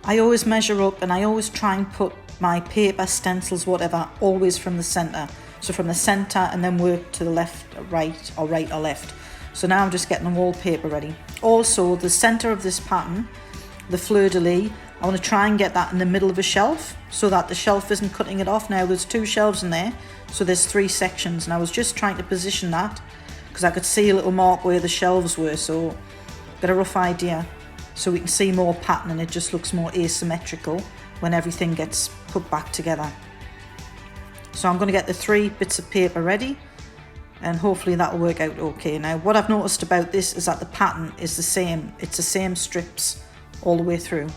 I always measure up, and I always try and put my paper, stencils, whatever, always from the center. So from the center and then work to the left or right or left. So now I'm just getting the wallpaper ready. Also, the center of this pattern, the fleur-de-lis, I want to try and get that in the middle of a shelf so that the shelf isn't cutting it off. Now there's 2 shelves in there, so there's 3 sections, and I was just trying to position that because I could see a little mark where the shelves were, so got a rough idea. So we can see more pattern and it just looks more asymmetrical when everything gets put back together. So I'm going to get the 3 bits of paper ready, and hopefully that will work out okay. Now what I've noticed about this is that the pattern is the same. It's the same strips all the way through.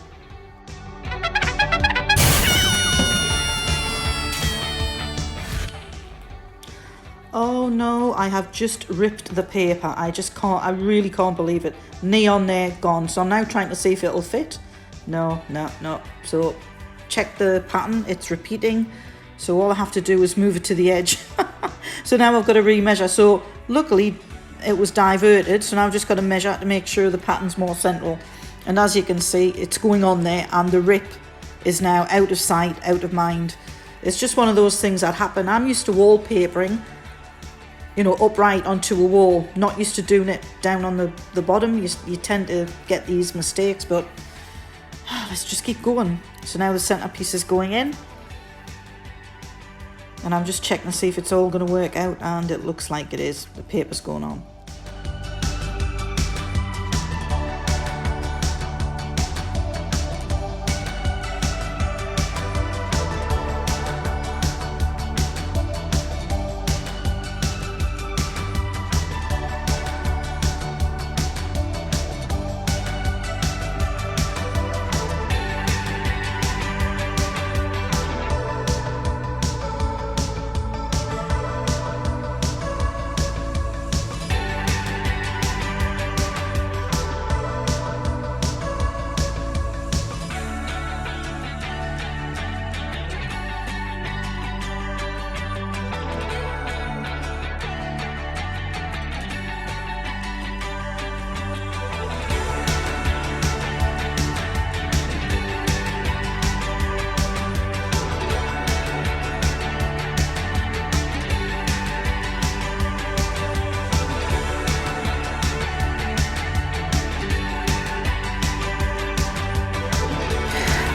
Oh no, I have just ripped the paper. I really can't believe it. Neon there, gone. So I'm now trying to see if it'll fit. No. So check the pattern, it's repeating. So all I have to do is move it to the edge. So now I've got to remeasure. So luckily it was diverted. So now I've just got to measure to make sure the pattern's more central. And as you can see, it's going on there, and the rip is now out of sight, out of mind. It's just one of those things that happen. I'm used to wallpapering, you know, upright onto a wall, not used to doing it down on the bottom. You tend to get these mistakes, but let's just keep going. So now the centerpiece is going in, and I'm just checking to see if it's all going to work out, and it looks like it is. The paper's going on.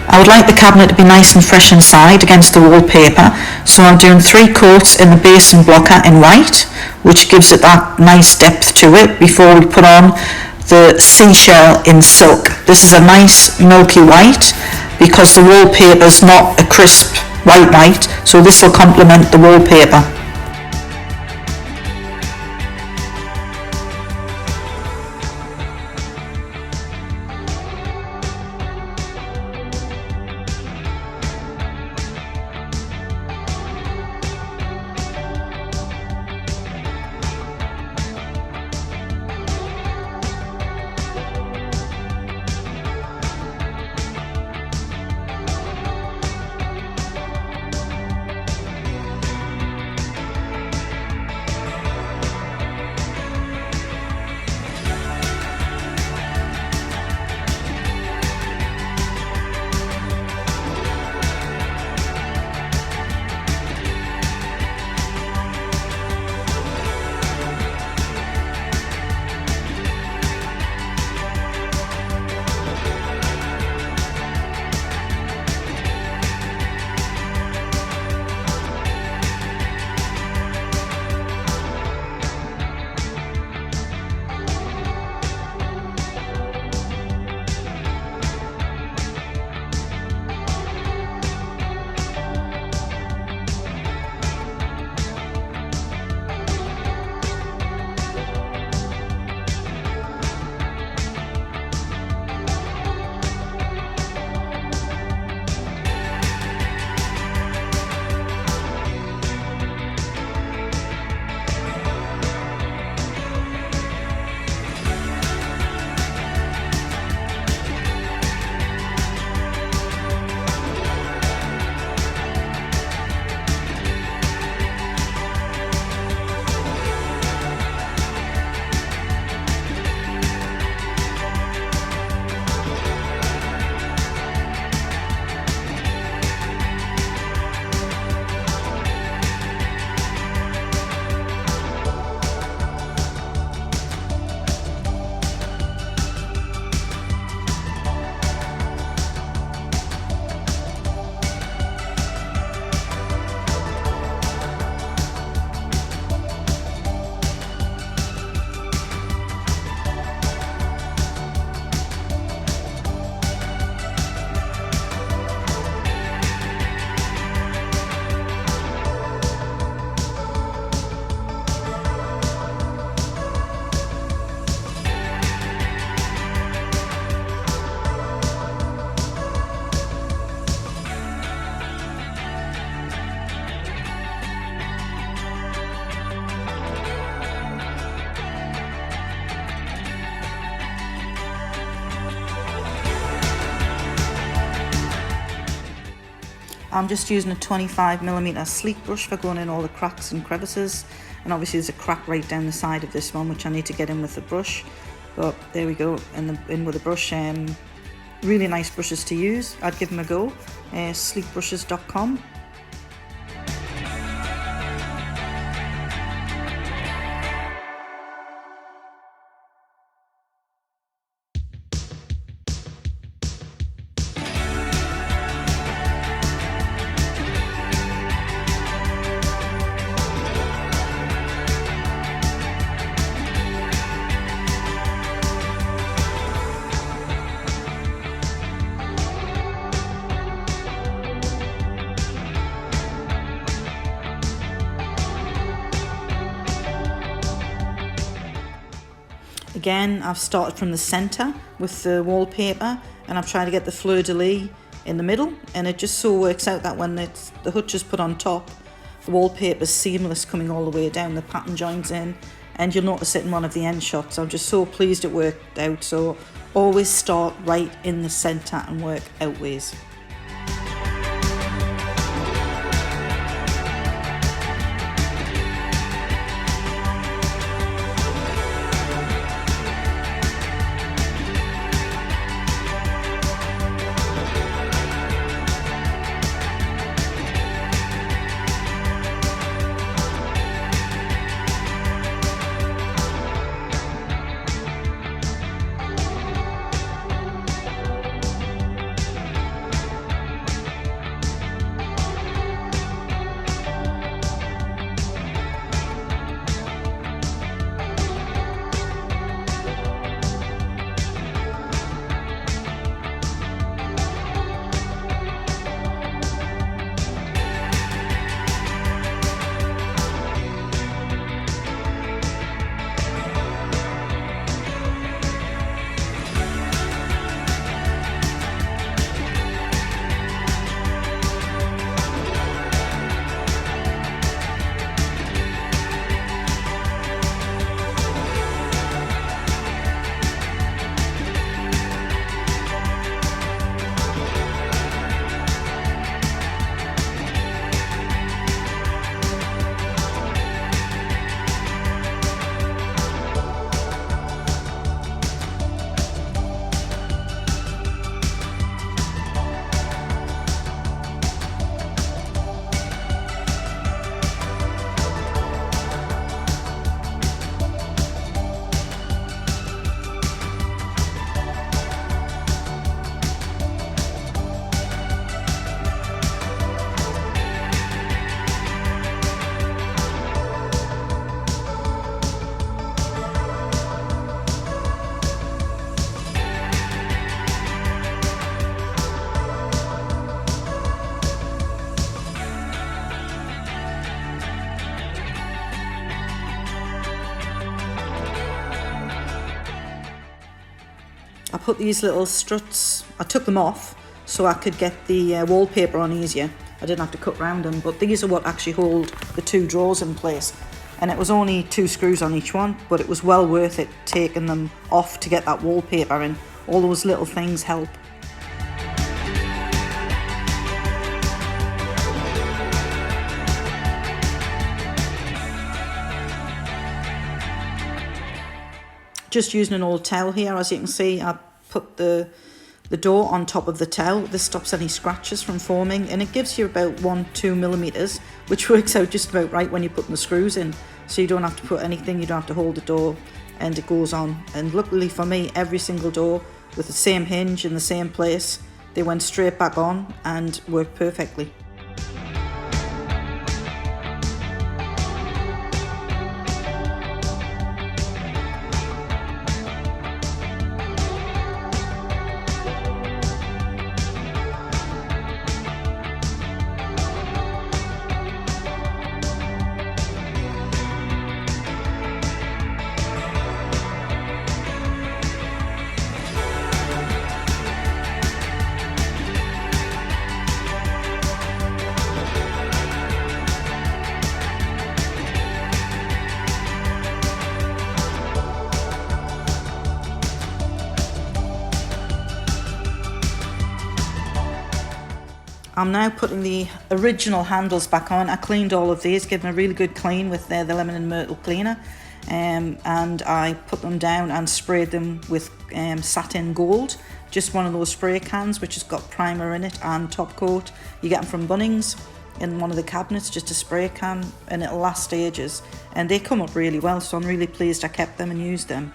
I would like the cabinet to be nice and fresh inside against the wallpaper, so I'm doing 3 coats in the base and blocker in white, which gives it that nice depth to it before we put on the Seashell in silk. This is a nice milky white because the wallpaper is not a crisp white, so this will complement the wallpaper. I'm just using a 25mm sleek brush for going in all the cracks and crevices, and obviously there's a crack right down the side of this one which I need to get in with the brush, but there we go, in with the brush. Really nice brushes to use, I'd give them a go. Sleekbrushes.com. Again, I've started from the centre with the wallpaper, and I've tried to get the fleur-de-lis in the middle, and it just so works out that when the hutch is put on top, the wallpaper is seamless coming all the way down, the pattern joins in, and you'll notice it in one of the end shots. I'm just so pleased it worked out. So always start right in the centre and work outways. I put these little struts, I took them off so I could get the wallpaper on easier. I didn't have to cut round them, but these are what actually hold the two drawers in place. And it was only 2 screws on each one, but it was well worth it taking them off to get that wallpaper in. All those little things help. Just using an old towel here, as you can see, I put the door on top of the towel. This stops any scratches from forming, and it gives you about 1-2 millimeters, which works out just about right when you're putting the screws in. So you don't have to put anything, you don't have to hold the door, and it goes on. And luckily for me, every single door with the same hinge in the same place, they went straight back on and worked perfectly. I'm now putting the original handles back on. I cleaned all of these, gave them a really good clean with the lemon and myrtle cleaner, and I put them down and sprayed them with satin gold, just one of those spray cans which has got primer in it and top coat. You get them from Bunnings in one of the cabinets, just a spray can, and it'll last ages, and they come up really well, so I'm really pleased I kept them and used them.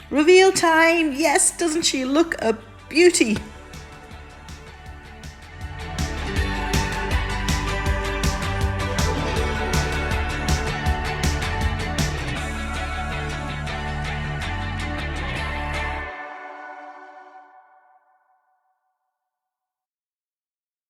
Reveal time! Yes, doesn't she look a beauty?